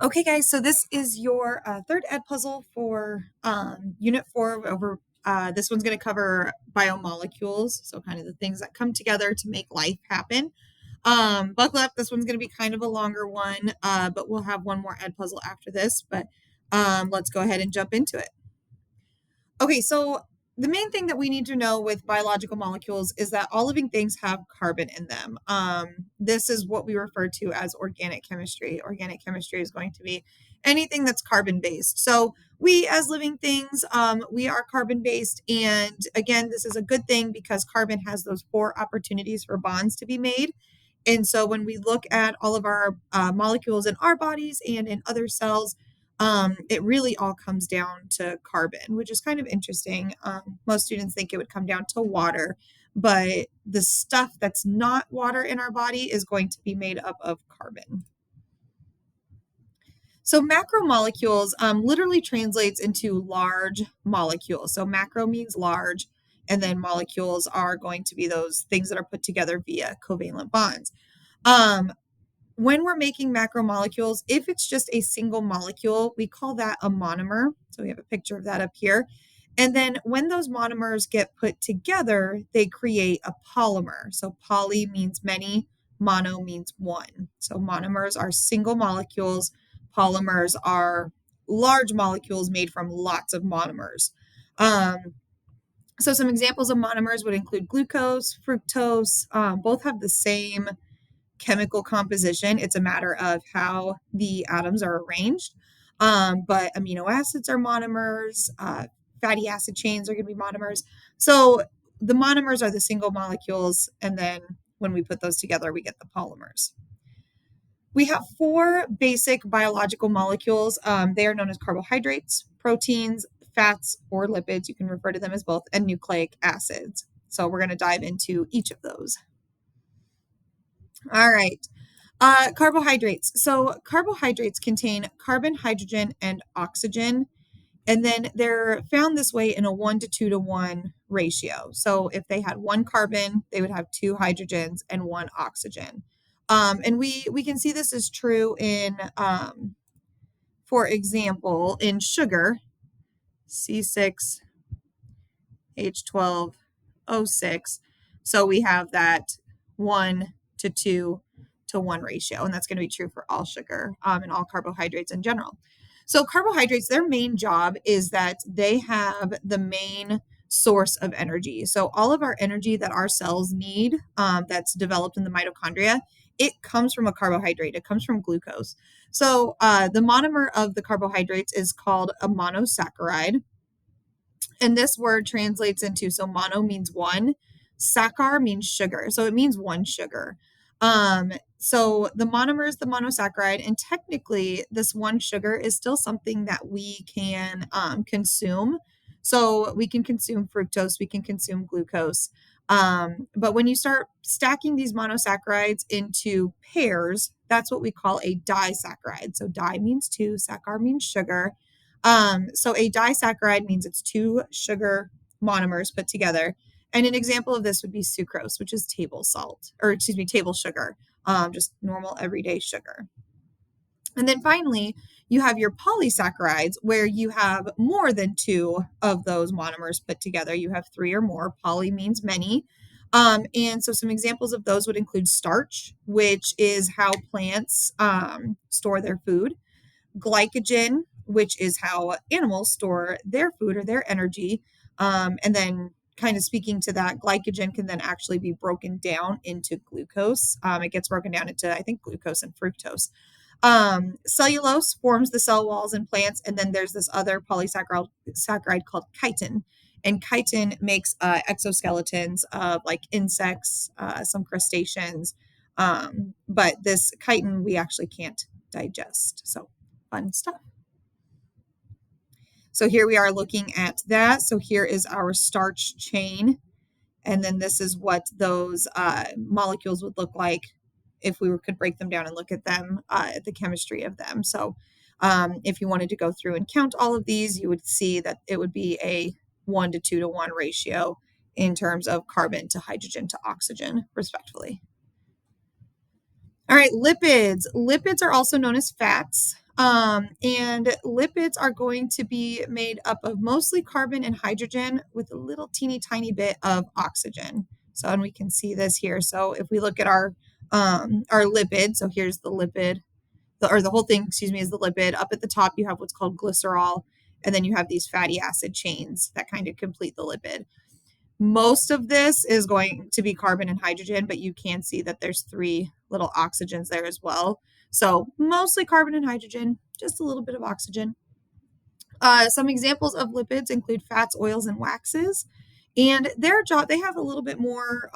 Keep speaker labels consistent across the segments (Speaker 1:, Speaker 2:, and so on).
Speaker 1: Okay, guys, so this is your third ed puzzle for Unit 4 over. This one's going to cover biomolecules, so kind of the things that come together to make life happen. Buckle up, this one's going to be kind of a longer one, but we'll have one more ed puzzle after this. But let's go ahead and jump into it. Okay, so the main thing that we need to know with biological molecules is that all living things have carbon in them. This is what we refer to as organic chemistry. Organic chemistry is going to be anything that's carbon based. So we as living things, we are carbon based. And again, this is a good thing because carbon has those 4 opportunities for bonds to be made. And so when we look at all of our molecules in our bodies and in other cells, it really all comes down to carbon, which is kind of interesting. Most students think it would come down to water, but the stuff that's not water in our body is going to be made up of carbon. So macromolecules literally translates into large molecules. So macro means large, and then molecules are going to be those things that are put together via covalent bonds. Um, when we're making macromolecules, if it's just a single molecule, we call that a monomer. So we have a picture of that up here. And then when those monomers get put together, they create a polymer. So poly means many, mono means one. So monomers are single molecules, polymers are large molecules made from lots of monomers. So some examples of monomers would include glucose, fructose, both have the same chemical composition. It's a matter of how the atoms are arranged. But amino acids are monomers, fatty acid chains are going to be monomers. So the monomers are the single molecules, and then when we put those together, we get the polymers. We have 4 basic biological molecules. They are known as carbohydrates, proteins, fats, or lipids. You can refer to them as both, and nucleic acids. So we're going to dive into each of those. All right. Carbohydrates. So carbohydrates contain carbon, hydrogen, and oxygen. And then they're found this way in a 1 to 2 to 1 ratio. So if they had 1 carbon, they would have 2 hydrogens and 1 oxygen. And we can see this is true in, for example, in sugar, C6H12O6. So we have that 1 to 2 to 1 ratio, and that's going to be true for all sugar and all carbohydrates in general. So carbohydrates, their main job is that they have the main source of energy. So all of our energy that our cells need, that's developed in the mitochondria, it comes from a carbohydrate. It comes from glucose. So the monomer of the carbohydrates is called a monosaccharide. And this word translates into, so mono means one, saccharide means sugar. So it means one sugar. So the monomer is the monosaccharide, and technically this one sugar is still something that we can consume. So we can consume fructose, we can consume glucose. But when you start stacking these monosaccharides into pairs, that's what we call a disaccharide. So di means 2, saccharide means sugar. So a disaccharide means it's 2 sugar monomers put together. And an example of this would be sucrose, which is table salt, or excuse me, table sugar, just normal everyday sugar. And then finally, you have your polysaccharides, where you have more than 2 of those monomers put together. You have 3 or more. Poly means many. And so some examples of those would include starch, which is how plants store their food, glycogen, which is how animals store their food or their energy. And then kind of speaking to that, glycogen can then actually be broken down into glucose. It gets broken down into, I think, glucose and fructose. Cellulose forms the cell walls in plants, and then there's this other polysaccharide called chitin. And chitin makes exoskeletons of like insects, some crustaceans. But this chitin we actually can't digest. So fun stuff. So here we are looking at that. So here is our starch chain. And then this is what those molecules would look like if we could break them down and look at them, at the chemistry of them. So if you wanted to go through and count all of these, you would see that it would be a 1 to 2 to 1 ratio in terms of carbon to hydrogen to oxygen, respectively. All right, lipids. Lipids are also known as fats. And lipids are going to be made up of mostly carbon and hydrogen with a little teeny tiny bit of oxygen. So, and we can see this here. So if we look at our lipid, so here's the lipid, the whole thing, excuse me, is the lipid. Up at the top, you have what's called glycerol, and then you have these fatty acid chains that kind of complete the lipid. Most of this is going to be carbon and hydrogen, but you can see that there's 3 little oxygens there as well. So mostly carbon and hydrogen, just a little bit of oxygen. Some examples of lipids include fats, oils, and waxes. And their job, they have a little bit more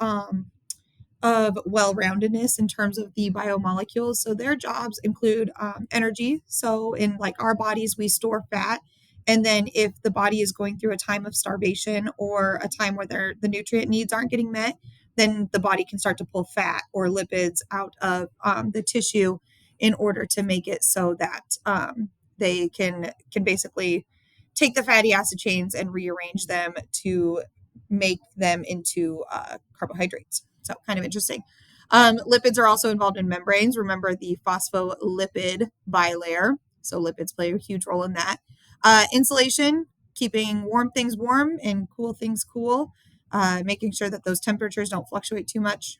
Speaker 1: of well-roundedness in terms of the biomolecules. So their jobs include energy. So in like our bodies, we store fat. And then if the body is going through a time of starvation or a time where the nutrient needs aren't getting met, then the body can start to pull fat or lipids out of the tissue in order to make it so that they can basically take the fatty acid chains and rearrange them to make them into carbohydrates. So kind of interesting. Lipids are also involved in membranes. Remember the phospholipid bilayer. So lipids play a huge role in that. Insulation, keeping warm things warm and cool things cool, making sure that those temperatures don't fluctuate too much.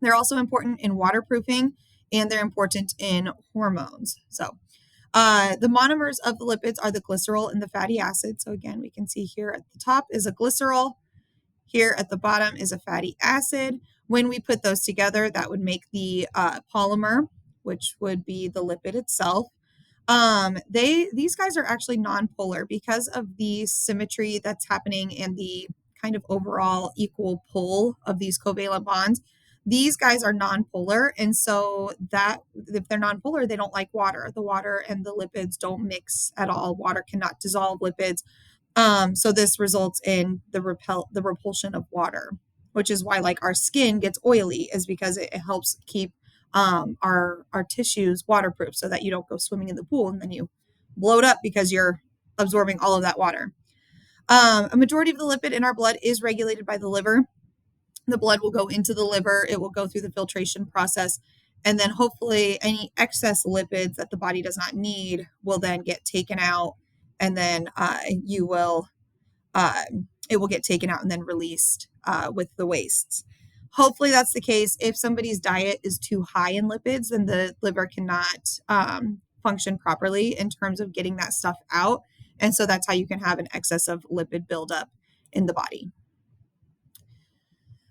Speaker 1: They're also important in waterproofing, and they're important in hormones. So the monomers of the lipids are the glycerol and the fatty acid. So again, we can see here at the top is a glycerol. Here at the bottom is a fatty acid. When we put those together, that would make the polymer, which would be the lipid itself. These guys are actually nonpolar because of the symmetry that's happening and the kind of overall equal pull of these covalent bonds. These guys are nonpolar, and so that if they're nonpolar, they don't like water. The water and the lipids don't mix at all. Water cannot dissolve lipids. So this results in the repulsion of water, which is why like our skin gets oily, is because it helps keep our tissues waterproof so that you don't go swimming in the pool and then you bloat up because you're absorbing all of that water. A majority of the lipid in our blood is regulated by the liver. The blood will go into the liver, it will go through the filtration process, and then hopefully any excess lipids that the body does not need will then get taken out, and then uh, it will get taken out and then released with the wastes. Hopefully that's the case. If somebody's diet is too high in lipids, then the liver cannot function properly in terms of getting that stuff out. And so that's how you can have an excess of lipid buildup in the body.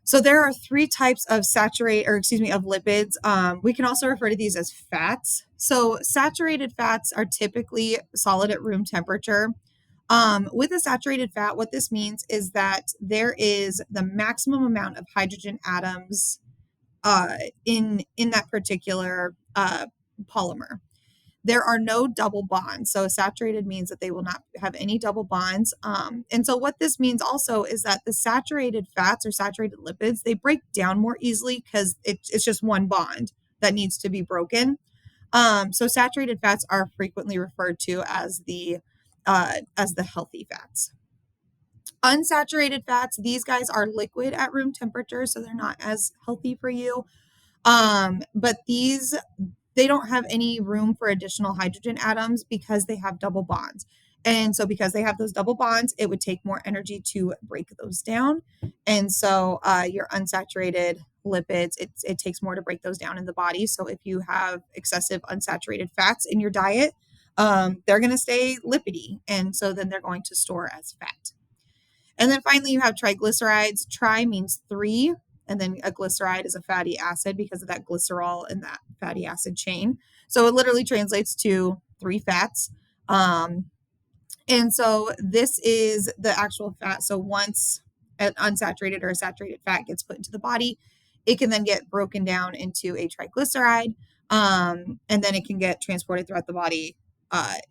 Speaker 1: So there are 3 types of of lipids. We can also refer to these as fats. So saturated fats are typically solid at room temperature. With a saturated fat, what this means is that there is the maximum amount of hydrogen atoms in that particular polymer. There are no double bonds. So saturated means that they will not have any double bonds. And so what this means also is that the saturated fats or saturated lipids, they break down more easily because it's just one bond that needs to be broken. So saturated fats are frequently referred to as the healthy fats. Unsaturated fats, these guys are liquid at room temperature, so they're not as healthy for you. But they don't have any room for additional hydrogen atoms because they have double bonds. And so because they have those double bonds, it would take more energy to break those down. And so your unsaturated lipids, it takes more to break those down in the body. So if you have excessive unsaturated fats in your diet, they're going to stay lipidy. And so then they're going to store as fat. And then finally, you have triglycerides. Tri means 3, and then a glyceride is a fatty acid because of that glycerol and that fatty acid chain. So it literally translates to 3 fats. And so this is the actual fat. So once an unsaturated or a saturated fat gets put into the body, it can then get broken down into a triglyceride, and then it can get transported throughout the body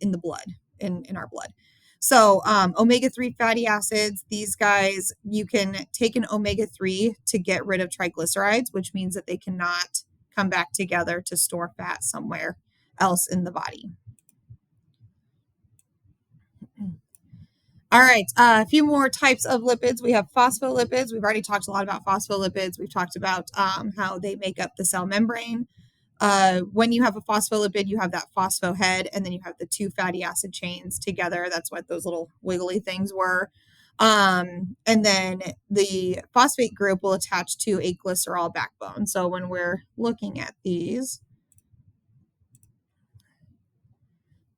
Speaker 1: in the blood, in our blood. So omega-3 fatty acids, these guys, you can take an omega-3 to get rid of triglycerides, which means that they cannot come back together to store fat somewhere else in the body. All right, a few more types of lipids. We have phospholipids. We've already talked a lot about phospholipids. We've talked about how they make up the cell membrane. When you have a phospholipid, you have that phospho head, and then you have the two fatty acid chains together. That's what those little wiggly things were. And then the phosphate group will attach to a glycerol backbone. So when we're looking at these,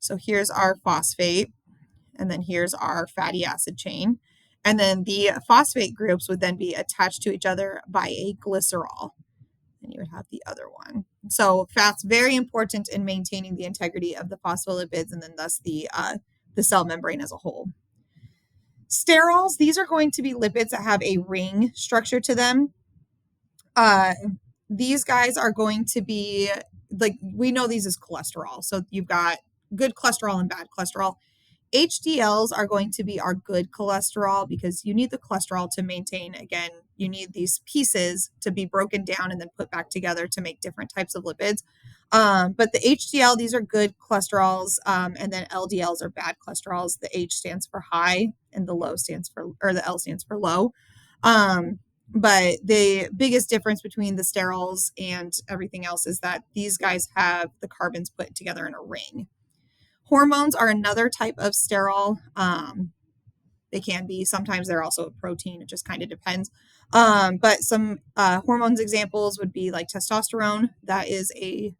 Speaker 1: so here's our phosphate, and then here's our fatty acid chain. And then the phosphate groups would then be attached to each other by a glycerol. And you would have the other one. So fat's very important in maintaining the integrity of the phospholipids and then thus the cell membrane as a whole. Sterols, these are going to be lipids that have a ring structure to them. These guys are going to be, like, we know these as cholesterol. So you've got good cholesterol and bad cholesterol. HDLs are going to be our good cholesterol because you need the cholesterol to maintain, again, you need these pieces to be broken down and then put back together to make different types of lipids. But the HDL, these are good cholesterols, and then LDLs are bad cholesterols. The H stands for high and the low stands for, or the L stands for low. But the biggest difference between the sterols and everything else is that these guys have the carbons put together in a ring. Hormones are another type of sterol. They can be. Sometimes they're also a protein. It just kind of depends. But some hormones examples would be like testosterone. That is a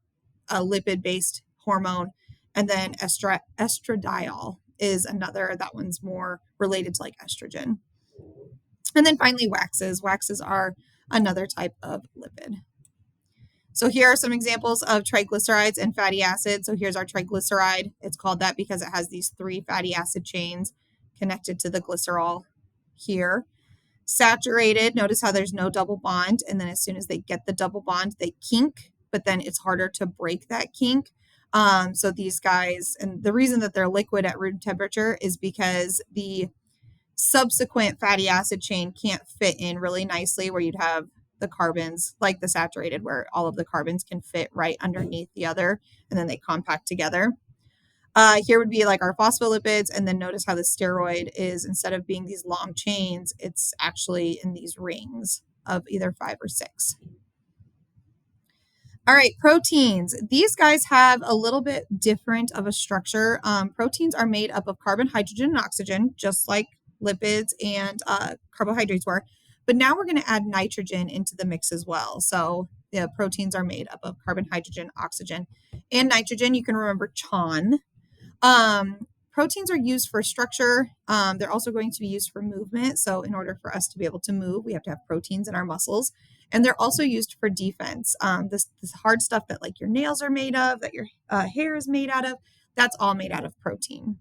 Speaker 1: lipid-based hormone. And then estradiol is another. That one's more related to like estrogen. And then finally, waxes. Waxes are another type of lipid. So here are some examples of triglycerides and fatty acids. So here's our triglyceride. It's called that because it has these three fatty acid chains connected to the glycerol here. Saturated, notice how there's no double bond. And then as soon as they get the double bond, they kink, but then it's harder to break that kink. So these guys, and the reason that they're liquid at room temperature is because the subsequent fatty acid chain can't fit in really nicely where you'd have the carbons like the saturated where all of the carbons can fit right underneath the other and then they compact together. Here would be like our phospholipids, and then notice how the steroid is, instead of being these long chains, it's actually in these rings of either 5 or 6. All right, proteins. These guys have a little bit different of a structure. Proteins are made up of carbon, hydrogen, and oxygen, just like lipids and carbohydrates were. But now we're going to add nitrogen into the mix as well. So the proteins are made up of carbon, hydrogen, oxygen, and nitrogen. You can remember CHON. Proteins are used for structure. They're also going to be used for movement. So in order for us to be able to move, we have to have proteins in our muscles. And they're also used for defense. This hard stuff that like your nails are made of, that your hair is made out of, that's all made out of protein.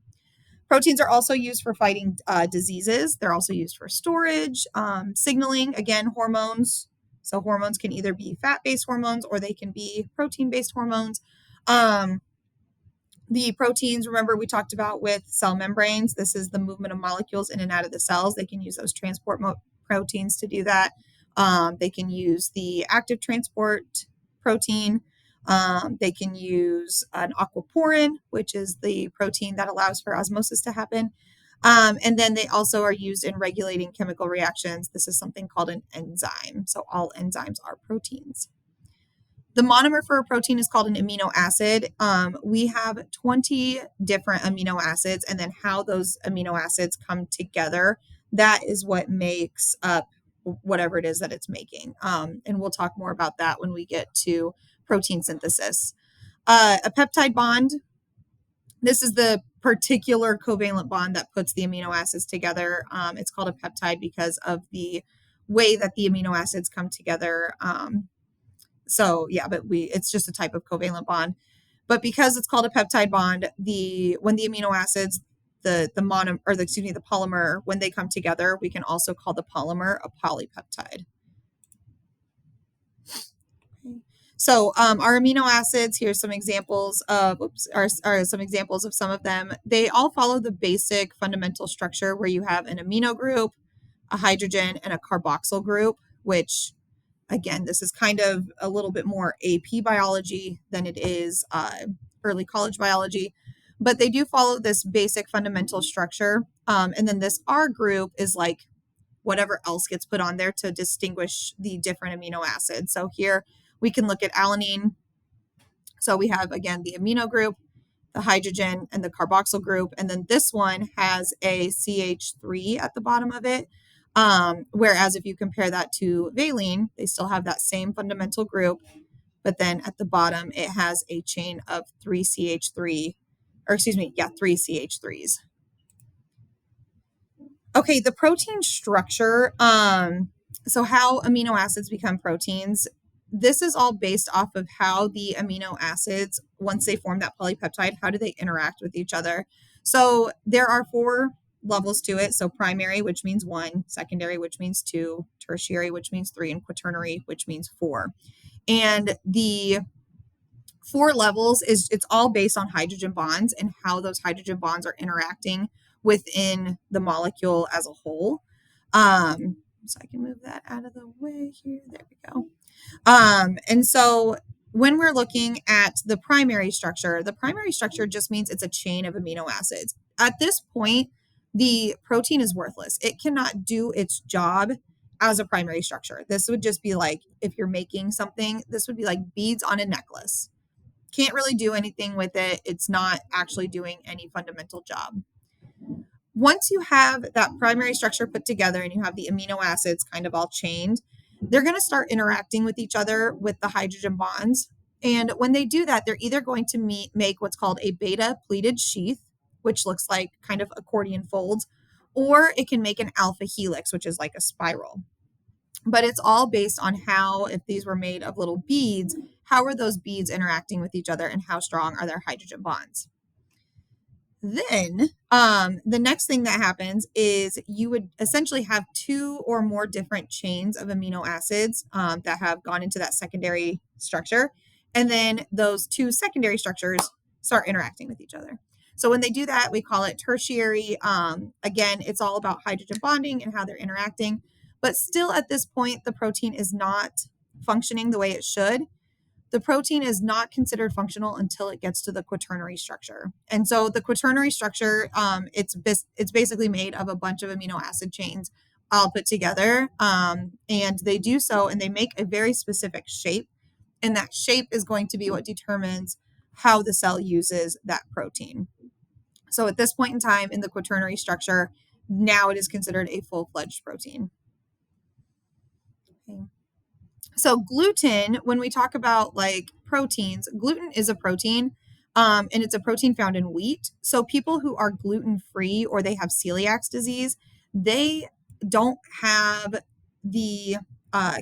Speaker 1: Proteins are also used for fighting diseases. They're also used for storage, signaling, again, hormones. So hormones can either be fat-based hormones or they can be protein-based hormones. The proteins, remember we talked about with cell membranes, this is the movement of molecules in and out of the cells. They can use those transport proteins to do that. They can use the active transport protein. They can use an aquaporin, which is the protein that allows for osmosis to happen. And then they also are used in regulating chemical reactions. This is something called an enzyme. So all enzymes are proteins. The monomer for a protein is called an amino acid. We have 20 different amino acids, and then how those amino acids come together, that is what makes up whatever it is that it's making. And we'll talk more about that when we get to protein synthesis. A peptide bond, this is the particular covalent bond that puts the amino acids together. It's called a peptide because of the way that the amino acids come together. So yeah, but it's just a type of covalent bond. But because it's called a peptide bond, when the amino acids, the polymer, when they come together, we can also call the polymer a polypeptide. So our amino acids, here's some examples of some examples of some of them. They all follow the basic fundamental structure where you have an amino group, a hydrogen, and a carboxyl group, which again, this is kind of a little bit more AP biology than it is early college biology, but they do follow this basic fundamental structure. And then this R group is like whatever else gets put on there to distinguish the different amino acids. So here we can look at alanine, So we have, again, the amino group, the hydrogen, and the carboxyl group. And then this one has a CH3 at the bottom of it. Whereas if you compare that to valine, they still have that same fundamental group, but then at the bottom, it has a chain of three CH3, or excuse me, yeah, three CH3s. Okay, the protein structure. So how amino acids become proteins, this is all based off of how the amino acids, once they form that polypeptide, how do they interact with each other? So there are 4 levels to it. So primary, which means 1, secondary, which means 2, tertiary, which means 3, and quaternary, which means 4. And the 4 levels it's all based on hydrogen bonds and how those hydrogen bonds are interacting within the molecule as a whole. So I can move that out of the way here. There we go. And so when we're looking at the primary structure just means it's a chain of amino acids. At this point, the protein is worthless. It cannot do its job as a primary structure. This would just be like, if you're making something, this would be like beads on a necklace. Can't really do anything with it. It's not actually doing any fundamental job. Once you have that primary structure put together and you have the amino acids kind of all chained, they're going to start interacting with each other with the hydrogen bonds. And when they do that, they're either going to make what's called a beta pleated sheath, which looks like kind of accordion folds, or it can make an alpha helix, which is like a spiral. But it's all based on how, if these were made of little beads, how are those beads interacting with each other and how strong are their hydrogen bonds? Then the next thing that happens is you would essentially have 2 or more different chains of amino acids that have gone into that secondary structure. And then those 2 secondary structures start interacting with each other. So when they do that, we call it tertiary. Again, it's all about hydrogen bonding and how they're interacting. But still at this point, the protein is not functioning the way it should. The protein is not considered functional until it gets to the quaternary structure. And so the quaternary structure, it's basically made of a bunch of amino acid chains all put together. And they do so, and they make a very specific shape. And that shape is going to be what determines how the cell uses that protein. So at this point in time in the quaternary structure, now it is considered a full-fledged protein. Okay. So gluten, when we talk about like proteins, gluten is a protein, and it's a protein found in wheat. So people who are gluten-free or they have celiac disease, they don't have the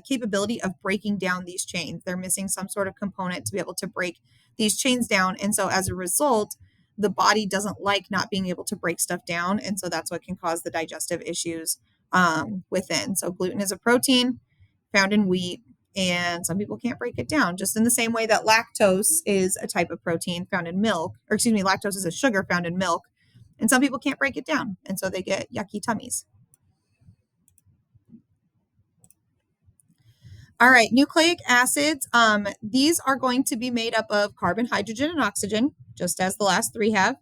Speaker 1: capability of breaking down these chains. They're missing some sort of component to be able to break these chains down. And so as a result, the body doesn't like not being able to break stuff down. And so that's what can cause the digestive issues within. So gluten is a protein found in wheat. And some people can't break it down, just in the same way that lactose is a type of protein found in milk, or excuse me, lactose is a sugar found in milk, and some people can't break it down, and so they get yucky tummies. All right, nucleic acids, these are going to be made up of carbon, hydrogen, and oxygen, just as the last 3 have.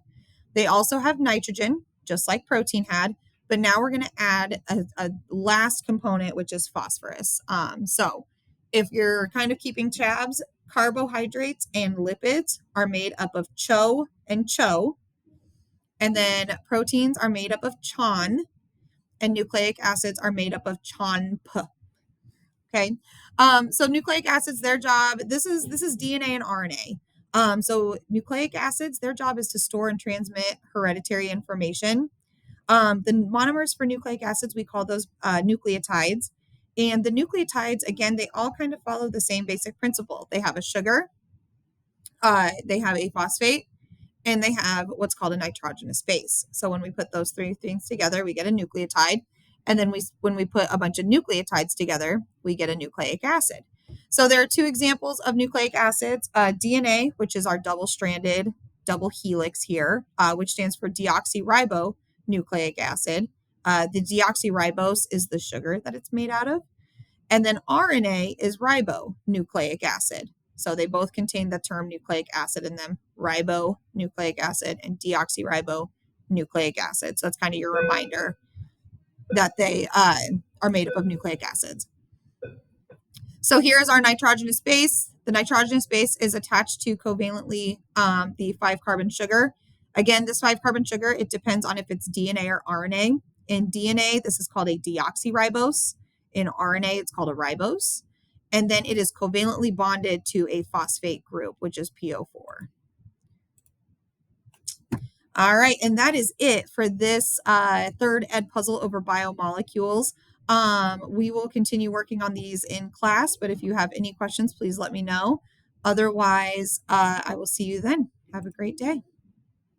Speaker 1: They also have nitrogen, just like protein had, but now we're going to add a last component, which is phosphorus. So if you're kind of keeping tabs, carbohydrates and lipids are made up of CHO and CHO. And then proteins are made up of CHON, and nucleic acids are made up of CHONP. Okay. So nucleic acids, their job, this is DNA and RNA. So nucleic acids, their job is to store and transmit hereditary information. The monomers for nucleic acids, we call those nucleotides. And the nucleotides, again, they all kind of follow the same basic principle. They have a sugar, they have a phosphate, and they have what's called a nitrogenous base. So when we put those 3 things together, we get a nucleotide. And then when we put a bunch of nucleotides together, we get a nucleic acid. So there are 2 examples of nucleic acids, DNA, which is our double-stranded double helix here, which stands for deoxyribonucleic acid. The deoxyribose is the sugar that it's made out of. And then RNA is ribonucleic acid. So they both contain the term nucleic acid in them, ribonucleic acid and deoxyribonucleic acid. So that's kind of your reminder that they are made up of nucleic acids. So here's our nitrogenous base. The nitrogenous base is attached to covalently the 5-carbon sugar. Again, this 5-carbon sugar, it depends on if it's DNA or RNA. In DNA, this is called a deoxyribose. In RNA, it's called a ribose. And then it is covalently bonded to a phosphate group, which is PO4. All right, and that is it for this third ed puzzle over biomolecules. We will continue working on these in class, but if you have any questions, please let me know. Otherwise, I will see you then. Have a great day.